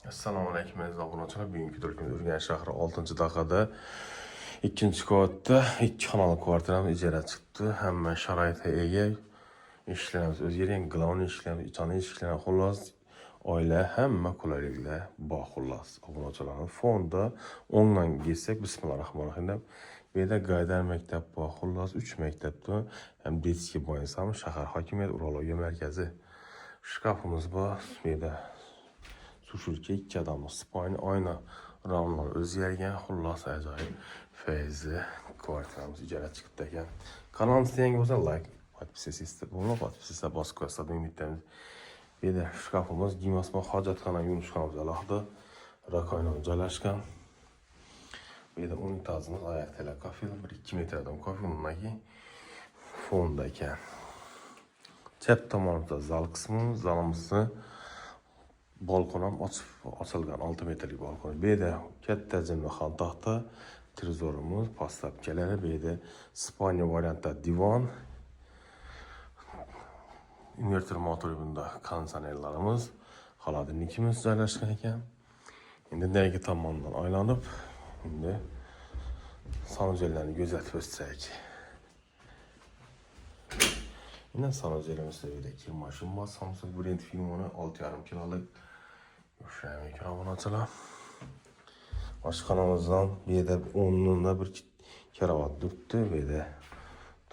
Assalomu alaykum aziz obunachilar. Bugungi turkimiz Urganch shahri 6-dahada 2-qavatda 2 xonali kvartiramiz ijara chiqdi. Hamma sharoitga ega. Ishlarimiz o'zgargan, glonli ishlarimiz, ichani ishlarimiz, xullas oila hamma qulayliklar bor xullas. Obunachilarning fonda onlayn kelsak, bismillahirrohmanirrohim deb bu yerda Gaydar maktab bor. Xullas 3 maktabda ham detskiy bo'lsam shahar hokimiyat urologiya markazi. Shkafimiz bor. Bu yerda Sushilcha 2 odamlik spayni oyna ramlar o'zgargan, xullas ajoyib feyzi kvartiramiz ijara chiqdi ekan. Kanalimizga yangi bo'lsa like, podpisаться bosib qo'ysangiz umidamiz. Bu yerda shkafimiz, gimnastik hojatxona, yuvishxonamiz alohida rakoyna joylashgan. Bu yerda unitazimiz, oyoq tela kafel, 1-2 metrdan kafelnaki fonda ekan. Chap tomonda zal qismimiz, zalimizni balkon ham ochilgan 6 metrlik balkon. Bu yerda katta jimli xontaxta, trezorimiz, postavkalari, bu yerda spalniya variantda divan, inverter motori bunda konditsionerlarimiz, xolodilnikimiz joylashgan ekan. Endi narigi tomondan aylanib, endi sanuzellarni kuzatib o'tsak. Yine sanuzelimizda bu yerda kir mashin bor, Samsung brend firmani 6,5 kilolik yo'sham ekan obunachilar. Oshxonamizdan bu yerda 1 karavot dubdi, bu yerda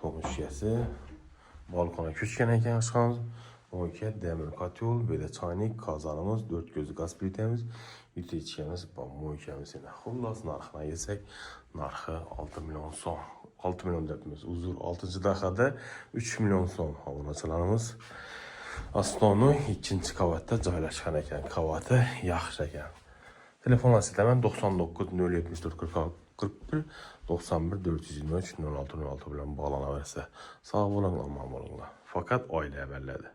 to'g'ishasi, balkona ko'chgan ekan oshxonamiz. Mo'ka demir kotyol, bu yerda choynik, qozonimiz, 4 ko'zli gaz plitamiz, yutichkamiz, mo'kamiz. Xullas narxini yesak, narxi 6 million so'm. 6 million debmiz. Uzr, 6-dahada 3 million so'm obunachilarimiz. Astronoy 2-qavatda joylashgan ekan. Qavati yaxshi ekan. Telefon asitaman 99 074 41 91 423 06 06 bilan bog'lanaversa. Sog' bo'ling, omon bo'linglar. Faqat oila avvalladi.